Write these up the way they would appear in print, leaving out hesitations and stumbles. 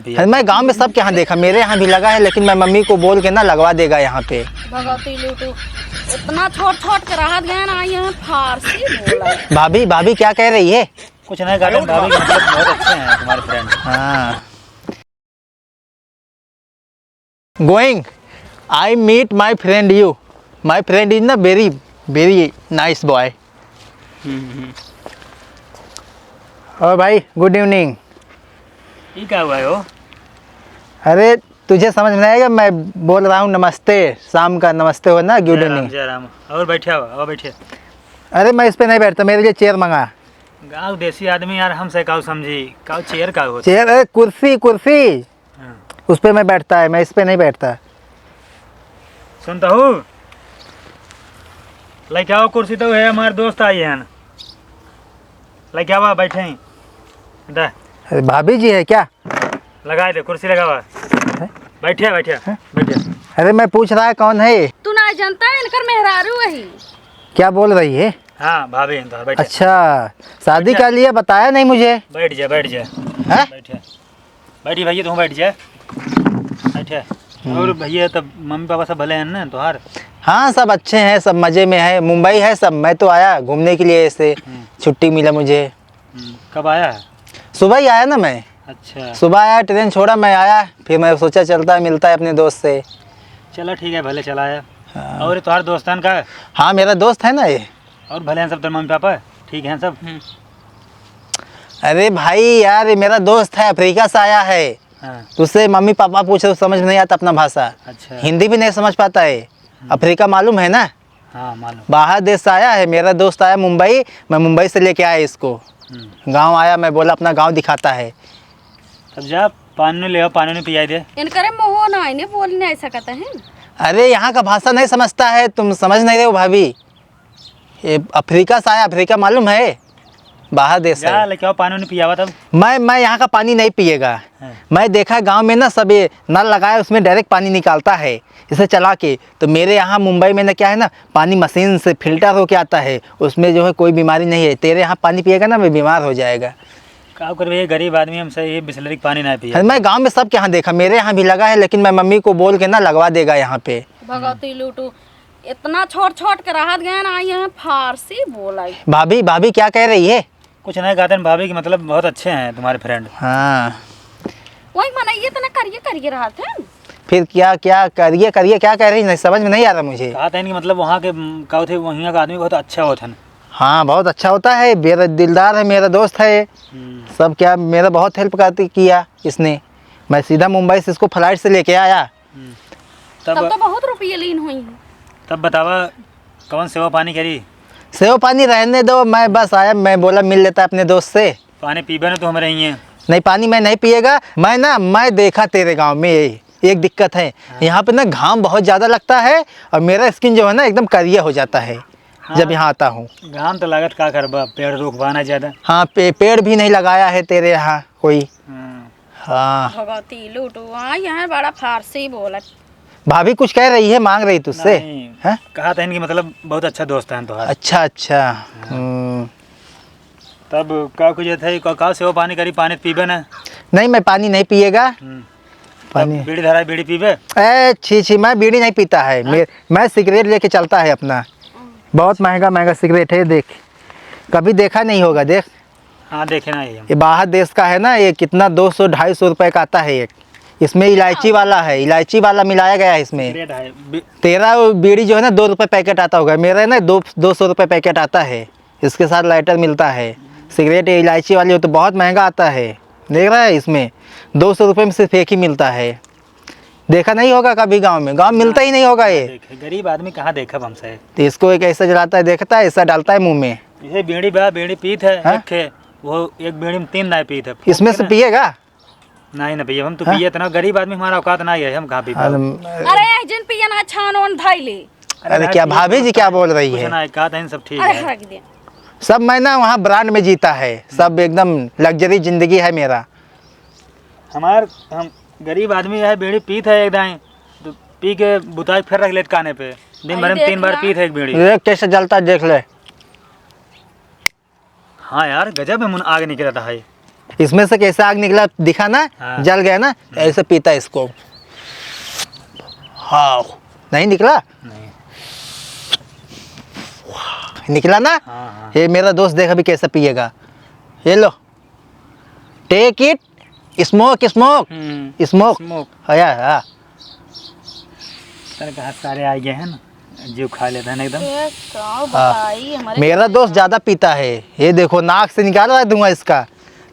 मैं गांव में सब के यहाँ देखा, मेरे यहाँ भी लगा है, लेकिन मैं मम्मी को बोल के ना लगवा देगा यहाँ पे। भगवती लूटू इतना छोट छोट के राहत गए ना, यहाँ फारसी बोला। भाभी भाभी क्या कह रही है? कुछ नहीं गार्डन भाभी के मतलब बहुत अच्छे हैं तुम्हारे फ्रेंड। हाँ। Going I meet my friend you, my friend is ना वेरी वेरी नाइस बॉय। और भाई गुड इवनिंग। ये क्या हुआ है वो? अरे तुझे समझ में आएगा, मैं बोल रहा हूँ नमस्ते, शाम का नमस्ते हो ना, गुड इवनिंग। जय राम। और बैठे हो? और बैठे। अरे मैं इस पे नहीं बैठता, मेरे लिए चेयर मंगा। गाँव देसी आदमी यार, हमसे काऊ समझी काऊ चेयर का हो? चेयर अरे कुर्सी कुर्सी, हाँ। उस पे मैं बैठता है, मैं इस पे नहीं बैठता। सुनता हूँ लेके आओ कुर्सी, तो है हमारे दोस्त आई है, लेके आओ बैठे हैं। दे अरे भाभी जी है क्या? लगाए दे कुर्सी, लगा हुआ बैठे बैठे बैठे। अरे मैं पूछ रहा है कौन है? तू ना जानता है इनकर मेहरारू वही। क्या बोल रही है? हाँ भाभी हैं तो बैठे। अच्छा, शादी का लिए बताया नहीं मुझे। बैठ जा बैठ जा। हैं? बैठे बैठी भैया, तुम बैठ जा बैठे। और भैया तब मम्मी पापा सब भले हैं ना तुहार? हाँ सब अच्छे हैं, सब मज़े में है, मुंबई है सब। मैं तो आया घूमने के लिए, ऐसे छुट्टी मिला मुझे। कब आया है? सुबह ही आया ना मैं। अच्छा सुबह आया, ट्रेन छोड़ा, मैं आया, फिर मैं सोचा चलता है मिलता है अपने दोस्त से। चलो ठीक है, भले चला आया। और ये तुम्हारे दोस्तान का है? हाँ मेरा दोस्त है ना ये। और भले हैं सब तेरे मम्मी पापा? ठीक हैं सब? अरे भाई यार, ये मेरा दोस्त है, अफ्रीका से आया है। हाँ। तुझसे मम्मी पापा पूछे तो समझ में नहीं आता अपना भाषा। अच्छा। हिंदी भी नहीं समझ पाता है। अफ्रीका मालूम है ना, हाँ मालूम। बाहर देश से आया है। मेरा दोस्त आया मुंबई, मैं मुंबई से लेके आया इसको। गांव आया, मैं बोला अपना गांव दिखाता है। तब जा पानी ले आओ, पानी नहीं पियाई दे। इनकरे मोह ना इन्हें बोलने ऐसा कहते हैं। अरे यहाँ का भाषा नहीं समझता है, तुम समझ नहीं रहे हो भाभी। ये अफ्रीका से आया, अफ्रीका मालूम है, बाहर देश जा है। लेके आओ, पानी नहीं पियावा तब। मैं यहाँ का पानी नहीं पिएगा। हाँ। मैं देखा गांव में ना सब ये नल लगाया, उसमें डायरेक्ट पानी निकालता है इसे चला के। तो मेरे यहाँ मुंबई में ना क्या है ना, पानी मशीन से फिल्टर होके आता है, उसमें जो है कोई बीमारी नहीं है। तेरे यहाँ पानी पिएगा ना मैं बीमार हो जाएगा। क्या कर भैया, गरीब आदमी हमसे ये बिस्लरी का पानी ना पिए। अरे मैं गांव में सब के यहाँ देखा, मेरे यहाँ भी लगा है, लेकिन मैं मम्मी को बोल के ना लगवा देगा यहाँ पे। भगवती लूटू इतना छोट छोट के राहत गए ना, यहाँ फारसी बोला। भाभी भाभी क्या कह रही है? कुछ नहीं गार्डन भाभी के मतलब बहुत अच्छे हैं तुम्हारे फ्रेंड। हाँ वही मनाइए तो ना करिए रहा था। फिर क्या क्या करिए करिए क्या कह रही, नहीं समझ में नहीं आ रहा मुझे। कहा था इनकी मतलब वहाँ के क्या थे, वहीं का आदमी बहुत अच्छा होता है। हाँ बहुत अच्छा होता है, मेरा दिलदार है, मेरा दोस्त है सब। क्या मेरा बहुत हेल्प करती किया इसने। मैं सीधा मुंबई से इसको फ्लाइट से लेके आया। तब तो बहुत रुपये लीन हुई हैं। तब बतावा कौन सेवा पानी करी? सेव पानी रहने दो, मैं बस आया, मैं बोला मिल लेता अपने दोस्त से। पानी पीबे ना तो हम रही हैं। नहीं पानी मैं नहीं पिएगा। मैं देखा तेरे गांव में एक दिक्कत है, यहाँ पे ना घाम बहुत ज़्यादा लगता है और मेरा स्किन जो है ना एकदम करिया हो जाता है। हाँ। जब यहाँ आता हूँ। घाम तो लागत का करबा, पेड़ रुकवाना ज़्यादा। हाँ पेड़ भी नहीं लगाया है तेरे यहाँ कोई। हाँ भगवती लूटू हाँ, यहाँ बड़ा फारसी बोला। भाभी कुछ कह रही है, मांग रही तुझसे? हैं? कहा था इनकी मतलब बहुत अच्छा दोस्त है तो। अच्छा अच्छा। तब का कुछ थे का सेवा पानी करी, पानी पीबे ना? नहीं मैं पानी नहीं पिएगा। पानी बीड़ी धरा बीड़ी पीबे? ए छी मैं बीड़ी नहीं पीता है। मैं सिगरेट लेके चलता है अपना, बहुत महंगा महंगा सिगरेट है, देख कभी देखा नहीं होगा, देख। हाँ देखे ना ये बाहर देश का है ना, ये कितना 200-250 रुपए का आता है एक। इसमें इलायची वाला है, इलायची वाला मिलाया गया है इसमें। तेरा बीड़ी जो है ना 2 रुपये पैकेट आता होगा, मेरा है ना 200 रुपये पैकेट आता है। इसके साथ लाइटर मिलता है। सिगरेट इलायची वाली हो तो बहुत महंगा आता है, देख रहा है, इसमें 200 रुपये में सिर्फ एक ही मिलता है। देखा नहीं होगा कभी गांव में, गांव मिलता ही नहीं होगा ये। गरीब आदमी कहाँ देखा हमसे। तो इसको एक ऐसा जलाता है, देखता है, ऐसा डालता है मुंह में। इसे बीड़ी बीड़ी पीत है। वो एक बीड़ी में 3 ना पीत है। इसमें से पिएगा? नहीं ना पिए हम तो। पिए इतना गरीब आदमी, हमारा औकात नहीं है, हम कहाँ पी पाए। अरे जिन पिया ना छान ओन धाइले। अरे क्या भाभी जी क्या बोल रही है? कहा था सब ठीक अरे है। हक दे। सब मैं ना वहाँ ब्रांड में जीता है, सब एकदम लग्जरी जिंदगी है मेरा। हम गरीब आदमी है, बीड़ी पीत है एक दाएं तो पी के बुताई फिर रख लेते काने पे। दिन भर में 3 बार पीत है एक बीड़ी। देख कैसे जलता, देख ले। हाँ यार गजब है, मुन आग निकलता है। इसमें से कैसा आग निकला दिखा ना, हाँ। जल गया ना, ऐसे पीता है इसको। हाँ नहीं निकला, नहीं। निकला ना। हाँ हाँ। ये मेरा दोस्त देख अभी कैसा पिएगा। ये लो, take it, smoke smoke smoke. Smoke. हाँ सर कहा सारे आ गए हैं ना, जीव खा लेते हैं एकदम। ये क्या बताई हमारे मेरा दोस्त ज़्यादा पीता है। ये देखो नाक से निकाल रहा है धुआं इसका।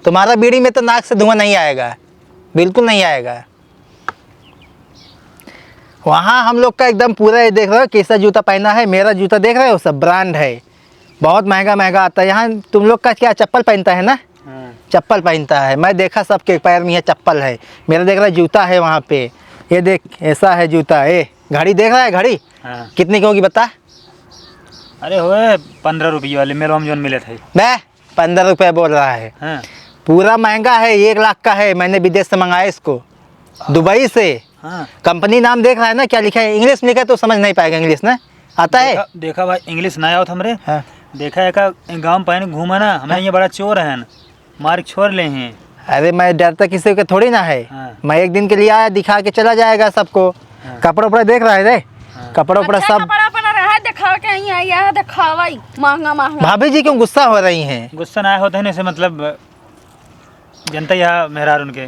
तुम्हारा बीड़ी में तो नाक से धुआं नहीं आएगा, बिल्कुल नहीं आएगा। वहाँ हम लोग का एकदम पूरा, ये देख रहे हो कैसा जूता पहना है। मेरा जूता देख रहे हो, सब ब्रांड है, बहुत महंगा महंगा आता है। यहाँ तुम लोग का क्या चप्पल पहनता है ना, हाँ। चप्पल पहनता है। मैं देखा सबके पैर में यह चप्पल है, मेरा देख रहा है जूता है वहाँ पे। ये देख ऐसा है जूता। घड़ी देख रहा है, घड़ी हाँ। कितनी की होगी बता। अरे हुए 15 रुपये वाले मेरे में मिले थे। मैं 15 रुपये बोल रहा है। हाँ। पूरा महंगा है, 1 लाख का है। मैंने विदेश से मंगाया इसको, दुबई से। हाँ। कंपनी नाम देख रहा है ना, क्या लिखा है, इंग्लिश में लिखा है तो समझ नहीं पाएगा। इंग्लिश ना आता है। देखा भाई, इंग्लिश ना आओ हमरे। हाँ। देखा है का गाँव में पहने घूमा ना, हमें ये बड़ा चोर है, मार के छोड़ ले हैं। अरे मैं डरता किसी के थोड़ी ना है। हाँ। मैं एक दिन के लिए आया, दिखा के चला जाएगा सबको। हाँ। कपड़ा उपड़ा देख रहा है रे, हाँ। कपड़ा उपड़ा अच्छा सब। कपड़ा पड़ा रहा दिखा के यहीं आई है, दिखावाई महंगा महंगा। भाभी जी क्यों गुस्सा हो रही हैं? गुस्सा ना होते हैं ना, इसे मतलब जनता यहाँ मेहरार उनके।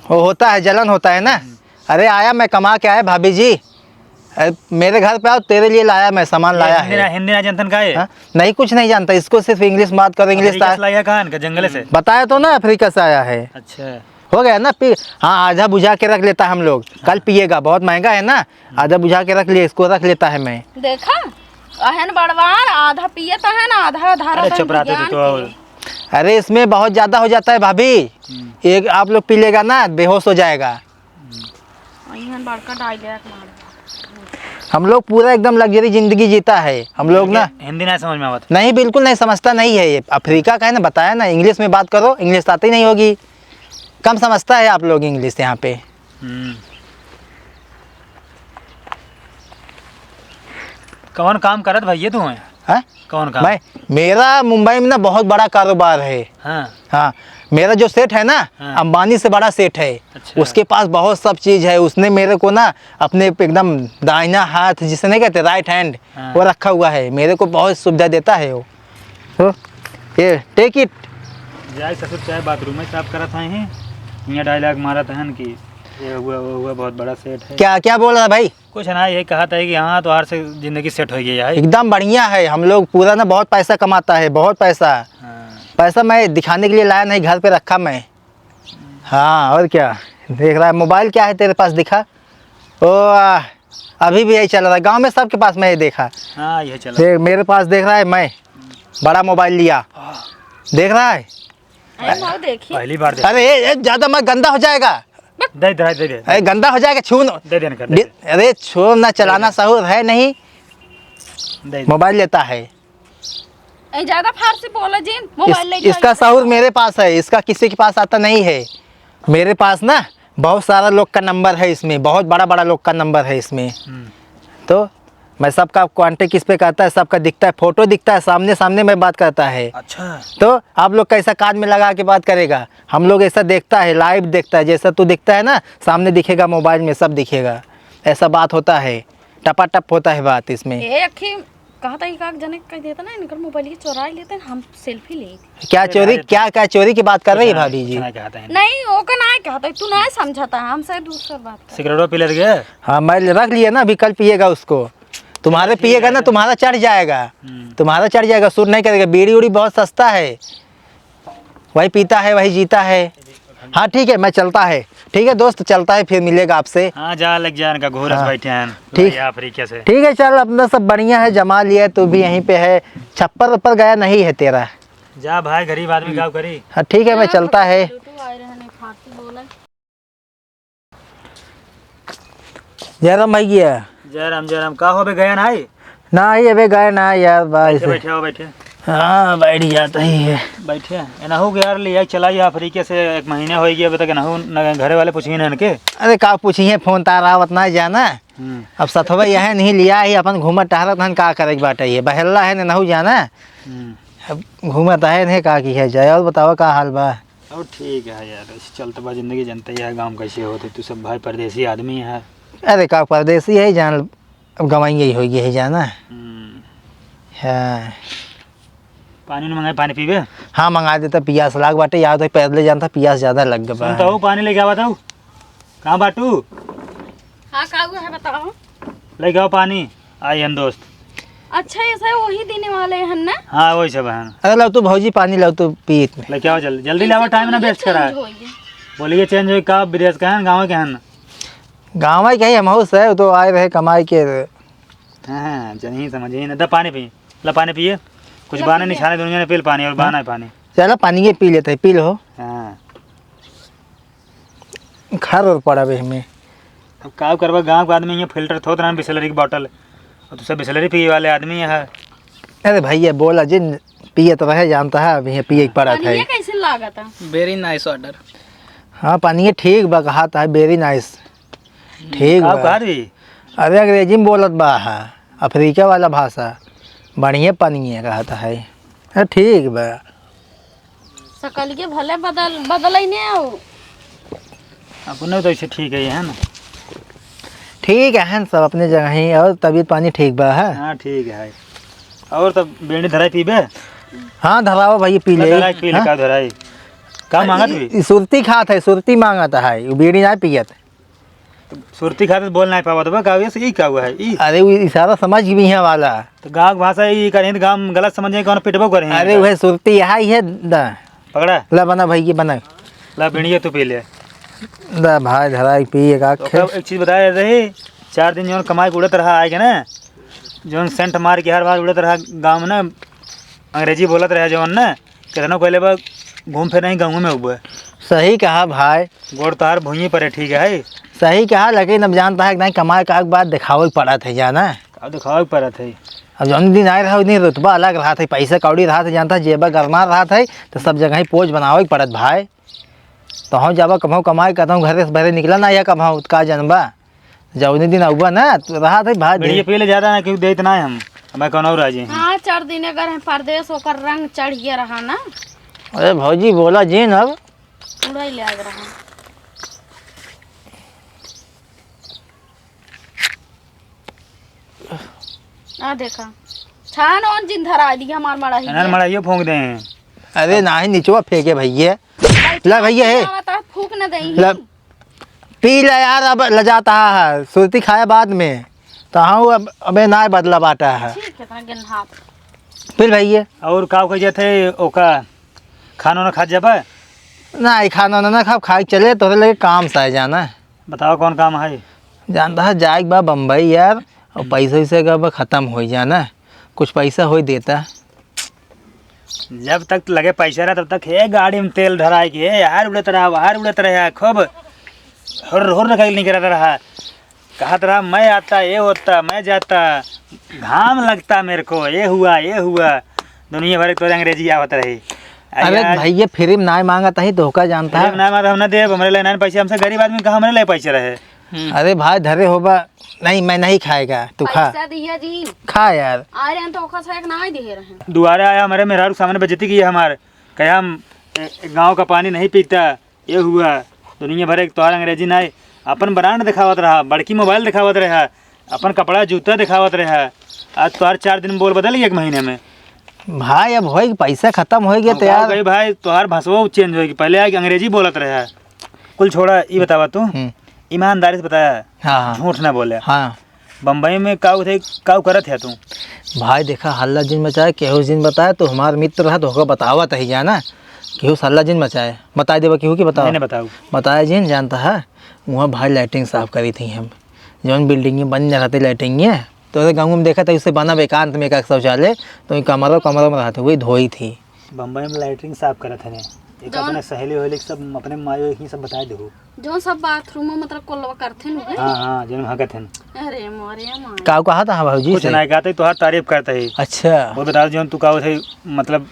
वो होता है, जलन होता है ना। अरे आया मैं कमा के आया भाभी जी। अरे मेरे घर पे आओ, तेरे लिए लाया मैं, सामान लाया है। हिंदी ना जनतन का है। हाँ? नहीं कुछ नहीं जानता इसको, सिर्फ इंग्लिश बात करो। इंग्लिश लाया कहाँ का, जंगल से? बताया तो ना, अफ्रीका से आया है। अच्छा। हो गया ना पी। हाँ आधा बुझा के रख लेता है हम लोग। कल पिएगा, बहुत महंगा है ना, आधा बुझा के रख लिए, इसको रख लेता है मैं। देखा अहन बड़वार आधा पिए तो है ना, आधा धारा। अरे चुप रहते तो। अरे इसमें बहुत ज़्यादा हो जाता है भाभी। एक आप लोग पी लेगा ना, बेहोश हो जाएगा। बड़का डायलॉग मार। हम लोग पूरा एकदम लग्जरी ज़िंदगी जीता है हम लोग ना। हिंदी ना समझ में आवत? नहीं बिल्कुल नहीं समझता नहीं है। ये अफ्रीका का है ना, बताया ना, इंग्लिश में बात करो। इंग्लिश आती नहीं होगी, कम समझता है आप लोग इंग्लिश यहाँ पे। कौन काम करत भैया तू है? हाँ? कौन काम? मैं, मेरा मुंबई में ना बहुत बड़ा कारोबार है। हाँ। हाँ मेरा जो सेठ है ना, हाँ। अंबानी से बड़ा सेठ है। अच्छा। उसके पास बहुत सब चीज़ है। उसने मेरे को ना अपने एकदम दाहिना हाथ, जिसे नहीं कहते राइट हैंड, हाँ। वो रखा हुआ है। मेरे को बहुत सुविधा देता है वो। तो ये टेक इट। जाए ससुर चाहे बाथरूम में साफ करत हैं, यहाँ डायलॉग मारा था कि ये हुआ वो हुआ, बहुत बड़ा सेट है। क्या क्या बोल रहा है भाई? कुछ ना, यही कहा था कि हाँ तो हर से ज़िंदगी सेट हो गई है। एकदम बढ़िया है। हम लोग पूरा ना बहुत पैसा कमाता है, बहुत पैसा। हाँ। पैसा मैं दिखाने के लिए लाया नहीं, घर पे रखा मैं। हाँ और क्या देख रहा है? मोबाइल क्या है तेरे पास, दिखा। अभी भी यही चल रहा है गांव में, सबके पास मैं ये देखा। हाँ यही चला। देख मेरे पास देख रहा है, मैं बड़ा मोबाइल लिया, देख रहा है। देखिए पहली बार दे। अरे ज़्यादा मत, गंदा हो जाएगा। दे दे दे दे अरे गंदा हो जाएगा, छू न। दे देना कर दे। अरे छोड़ ना, चलाना सहूर है नहीं। दे। मोबाइल लेता है। ज्यादा फारसी बोला जी। मोबाइल ले इसका सहूर मेरे पास है, इसका किसी के पास आता नहीं है। मेरे पास ना बहुत सारा लोग का नंबर है इसमें, बहुत बड़ा बड़ा लोग का नंबर है इसमें। तो मैं सबका कांटेक्ट किस पे करता है, सबका दिखता है, फोटो दिखता है, सामने सामने में बात करता है। अच्छा। तो आप लोग कैसा कान में लगा के बात करेगा? हम लोग ऐसा देखता है, लाइव देखता है। जैसा तू दिखता है ना, सामने दिखेगा, मोबाइल में सब दिखेगा। ऐसा बात होता है, टपाटप होता है बात इसमें। ए अखी कहा था एक जने कह देता ना, इनकर मोबाइल की चोरा लेते हैं, हम सेल्फी ले। क्या चोरी, क्या क्या चोरी की बात कर रही है भाभी जी? नहीं वो का ना कहता, तू ना समझाता, हमसे दूसरा बात। सिगरेटो पी ले गए? हाँ मैं रख लिया ना, अभी कल पिएगा उसको। तुम्हारे पिएगा ना, तुम्हारा चढ़ जाएगा, तुम्हारा चढ़ जाएगा, सूट नहीं करेगा। बीड़ी उड़ी बहुत सस्ता है, वही पीता है वही जीता है। हाँ ठीक है, मैं चलता है। ठीक है दोस्त, चलता है, फिर मिलेगा आपसे। हाँ जा लग जाए इनका घोरस। हाँ। बैठे हैं ठीक। अफ्रीका से। ठीक है चल, अपना सब बढ़िया है, जमा लिया है, तू भी यहीं पे है। छप्पर ऊपर गया नहीं है तेरा? जा भाई, गरीब आदमी काम करी। हाँ ठीक है, मैं चलता है। जयराम भाई गया? जयराम का हो बे गया ना ये अबे गए ना यार, बैठे बैठे हो बैठे। हाँ बैठ जाता ही है। बैठे एनाहू के यार ले चला अफ्रीका से 1 महीने हो गया, अभी तक एनाहू घरे वाले पूछिए ना इनके। अरे का पूछिए, फोन तारा उतना जाना। अब सथवा यह नहीं लिया ही, अपन घूमत टहरत हन, का करे बाटे ये बहल्ला है नहू जाना। अब घूमत है नहीं, का की है जाए। और बताओ का हाल बा? और ठीक है यार, ऐसे चलते बा जिंदगी, जनता ही है गाँव कैसे होते। तू सब भाई परदेसी आदमी है। अरे का परदेसी है जान, अब गवाएंगे ही होगी है जाना। हाँ पानी न मंगाए, पानी पीबे? हाँ मंगा देता, पियास लाग बाटे याद है, पैदल जानता पियास ज़्यादा लग गया। सुनता हूँ पानी लेके आवा था। कहाँ बाटू? हाँ कागू है बताओ। लेके आओ पानी। आई हम दोस्त। अच्छा ऐसा वही देने वाले हैं ना? हाँ वही सब है। अरे लो तू भौजी पानी लो तू पी। लेके आओ जल्दी जल्दी लाओ, टाइम ना वेस्ट करा है। बोलिए चेंज हो का विदेश का है गाँव के हैं? गाँव में कहीं हम हाउस है तो आए रहे कमाई के। हाँ जनी समझिए ना। पानी पिए, ला पानी पिए। कुछ बहाने निशाने दुनिया ने पील पानी और बहाना है पानी। चलो पानी ये पी लेते, पी लो। हाँ खर और पड़ा भाई हमें। अब का करवा, गाँव का आदमी ये फिल्टर थोड़ा ना बिसलरी की बोतल, और दूसरा बिसलरी पिए वाले आदमी है। अरे भैया बोला जिन पिए तो रहे जानता है, अभी पिए पड़ा था। ये कैसे लागत है? Very nice order. हाँ पानी ये ठीक बा, कहा था वेरी नाइस, ठीक आप बा। कहा थी? अरे अंग्रेजी में बोलत बा है, अफ्रीका वाला भाषा, बढ़िया पानी है कहता है। अरे ठीक बा। सकल के भले बदल ही नहीं आओ। अपने तो इसे ठीक है, ये है ना। ठीक है सब अपने जगह ही, और तबीयत पानी ठीक बा है। हाँ ठीक है। और तब बेड़ी धराई पीबे? हाँ धराओ भाई पी ले। धराई पी ले। का धराई का मांगत भी? सुरती खात है, सुरती मांगता है, वो बीड़ी ना पियत। सुरती खाते बोल नहीं पावा तो का से ई का हुआ है ई? अरे वो इशारा समझ भी है वाला। तो गाँव भाषा ई करें तो गाँव गलत समझे, कौन पिटबो करें? अरे वह सुरती यहाँ ही है दा। पकड़ा ला बना भाई ये बना। ला बीड़िया तू पी ले। दा भाई धराई पिए का। तो कब एक चीज़ बताया रही, 4 दिन जो कमाई उड़त रहा आएगा ना, जो सेंट मार के हर बार उड़त रहा गाँव में ना, अंग्रेजी बोलत रहा जो ना, कितना पहले बार घूम फिर नहीं गाँव में हुआ। सही कहा भाई, गोड़ तार भूंगी पर है, ठीक है। सही कहा, लेकिन अब जानता है कि नहीं कमाए का बाद दिखावे पड़ा था जाना। अब दिखावा पड़ा था। अब जौन दिन आए रहा उस दिन रुतबा अलग रहा था, पैसा कौड़ी रहा था, जानता जेबा गरमा रहा था, तो सब जगह ही पोज बनावे पड़त भाई। तो हम जाबा कमाऊ कमाई करता हूँ, घर से बहरे निकला ना या कमाऊ का जनबा जौन दिन अबा ना तो रहा था भाई। बढ़िया पहले ज़्यादा ना क्यों देते ना हम, मैं कौन और राजी। हाँ 4 दिन अगर है परदेश होकर रंग चढ़ गया रहा ना। अरे भौजी बोला जिन अब उड़ा ही लग रहा। आ देखा छान और जिन धरा दी हमार मड़ा ही अनर मड़ाइयो फूंक दे। अरे ना ही नीचवा फेंके भैया। ला भैया है फूक न दई। ला पी ले यार, अब लजाता है, सुरती खाया बाद में तो हाँ अब अबे ना बदला बाटा है। ठीक है तना गिन हाथ फिर भैया और का कह थे ओका खाना ना खा जाबा? ना खाना ना खा खाए चले तो लगे काम सा है जाना। बताओ कौन काम है? जानता है जाए बा बम्बई यार, और पैसे वैसे का ख़त्म हो जाना, कुछ पैसा हो देता। जब तक लगे पैसा रहा तब तक है गाड़ी में तेल धरा के यार उड़त रहा, बाहर उड़त रहा, खूब हुर नहीं करता रहा। कहत रहा मैं आता, ये होता, मैं जाता, घाम लगता मेरे को, ये हुआ दुनिया भर तो अंग्रेजी आवत रही। अरे भैया फ्री में ना मांगता ही धोखा जानता है। ना हम ना दे हमारे लिए पैसे, हमसे गरीब आदमी कहाँ हमारे लिए पैसे रहे। अरे भाई धरे होबा नहीं, मैं नहीं खाएगा, तू खा पैसा दिया जी खा यार। आ रहे हैं तो ओखा साइक ना ही दे रहे हैं। दुआरे आया हमारे मेहरारू सामने बेइज्जती की है हमारे, कहा हम गांव का पानी नहीं पीता, ये हुआ दुनिया भर एक तोहार अंग्रेजी ना अपन ब्रांड दिखावत रहा, बड़की मोबाइल दिखावत रहा, अपन कपड़ा जूता दिखावत रहा। आज तोहार 4 दिन बोल बदल 1 महीने में। भाई अब हो पैसा खत्म हो गया तो यार भाई भाई तोहार भाषा चेंज होगी, पहले आके अंग्रेजी बोलत रहा। कुल छोड़ा ये बतावा तू, ईमानदारी से बताया, हाँ झूठ ना बोले। हाँ बम्बई में काऊ करत है तू? भाई देखा हल्ला जिन मचाए, केहू जिन बताया तो हमार मित्र रहा तो होगा बतावा तही जाना, केहू हल्ला जिन मचाए बता देवा केहू की बताओ। मैंने बताऊ बताया जिन जानता है, वहाँ भाई लाइटिंग साफ करी थी हम, जौन बिल्डिंग बन रहते लाइटिंग तो गाँव में देखा था उससे बना एकांत में एक शौचालय, तो कमरों में रहते वही धोई थी। बम्बई में लाइटिंग साफ करत है, एक अपने सहेली वहेली सब अपने मायो ही सब बता दो जो सब बाथरूम में मतलब कोलवा करथे नु। हाँ जिन हकत है। अरे मोरे मां का कहा था भाजी कुछ से? नहीं कहते तोहार तारीफ करते ही। अच्छा वो बता जो तू कहो थे मतलब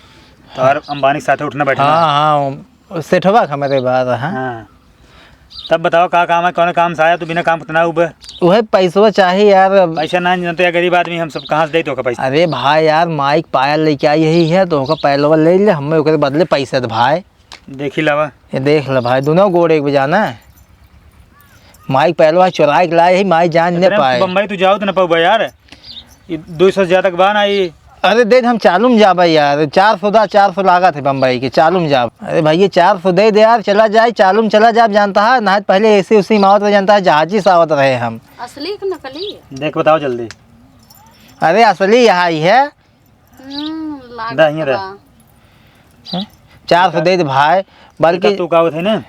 तोहार अंबानी के साथ उठना बैठना। हाँ सेठवा हमारे बात। हाँ हाँ तब बताओ का काम है, कौन काम से आया तू बिना काम कितना उबे? वही पैसवा चाहिए यार। पैसा ना जानते या गरीब आदमी हम सब कहाँ से दे तो का पैसा? अरे भाई यार माइक पायल लेके आई यही है तो पैलवा ले ले, हमें ओकरे बदले पैसा दे भाई। देखी लावा। ये देख लो भाई, दोनों गोड़ एक बजाना है। माइक पहलवा चुरा के लाए ही, माई जान नहीं पाए। बम्बई तू जाओ तो ना पाऊ यार, ये 200 से ज्यादा के बाद आई। अरे दे हम चालू में जाबा यार, 400 लागत है बम्बई के, चालू में जाब। अरे भाई ये 400 दे दे यार, चला जाए चालू में चला जाए। जानता है ना पहले ऐसे उसी मावत में जानता है, जहाजी सावत रहे हम। असली कि नकली है? देख बताओ जल्दी। अरे असली यहाँ ही है। दा हियां दा। लागत 400 दे दे भाई, बल्कि तू का थे ना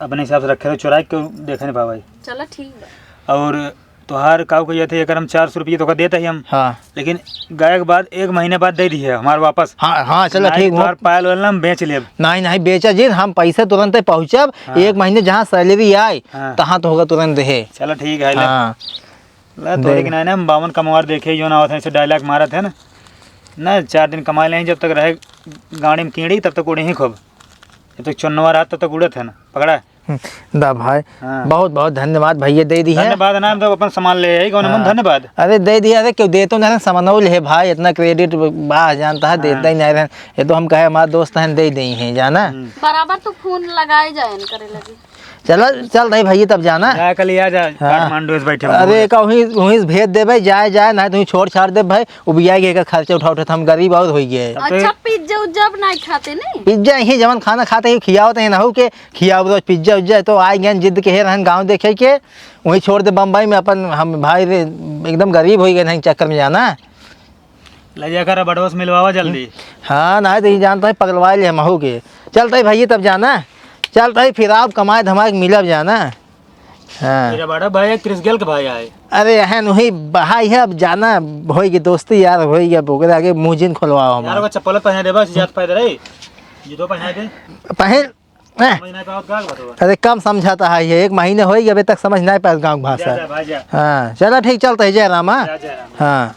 अपने हिसाब से रखे, चुरा के देखे नहीं पावा। चलो ठीक है। और तोहार काऊ कहिए थे अगर हम 400 रुपये तो का देते ही हम, हाँ लेकिन गाय के बाद 1 महीने बाद दे दी है हमारे वापस। हाँ हाँ चलो नहीं ठीक तोहार पायल वाला हम बेच लेब। नहीं नहीं बेचा जी, हम पैसे तुरंत पहुँचब। हाँ। 1 महीने जहाँ सैलरी आए हाँ। तहाँ तो होगा तुरंत दे। चलो ठीक है। हाँ तो लेकिन है ना हम 52 कमवार देखे जो ना होते ऐसे डायलॉग मारा थे ना 4 दिन कमा लें, जब तक रहे गाड़ी में कीड़ी तब तक उड़े ही खूब, जब तक चुनवा रहा तब तक उड़े थे ना पकड़ा। दा भाई हाँ। बहुत बहुत धन्यवाद भैया, दे दी है। धन्यवाद ना, तो अपन सामान ले आई कौन मन धन्यवाद। अरे दे दिया, अरे क्यों दे तो नहीं समनौल है भाई, इतना क्रेडिट बाह जानता है, देता ही नहीं रहे। ये तो हम कहे हमारे दोस्त हैं दे दी हैं, जाना। बराबर तो फोन लगाए जाए न करे लगी। चलो चल रही भैया तब जाना। जा कल आ जा काठमांडू से बैठे अरे का वहीं वहीं से भेज दे भाई, जाए जाए ना तो छोड़ छाड़ दे भाई, उबिया के खर्चा उठा उठा हम गरीब और हो गए। अच्छा पिज्जा उज्जा नहीं खाते नहीं? पिज्जा ही जवन खाना खाते ही खियावते हैं ना हो के खियाव रोज पिज्जा उज्जा, तो आए गए जिद के रहन गाँव देखे के वहीं छोड़ दे बम्बई में अपन। हम भाई रे एकदम गरीब हो गए नहीं चक्कर में जाना। ले जाकर बड़ोस मिलवावा जल्दी। हाँ ना तो ये जानता है पगलवा ले हम हो के। चलते भैया तब जाना, चलता है फिर आप कमाए धमाए मिलब जाना। हाँ मेरा बड़ा भाई क्रिस गेल के भाई आए। अरे हन वही भाई है, अब जाना होगी दोस्ती यार होगी, अब ओकरे आगे मुँह जिन खोलवाओ यार को चप्पल पहना दे बस, ज्यादा फायदा रही जूतो पहना दे पहन। महीना का का बताओ। अरे कम समझाता है ये, 1 महीने होगी अभी तक समझ नहीं पाया गाँव जा भाषा। जा भाई जा हाँ चलो ठीक, चलते है जय रामा। जा जा। हाँ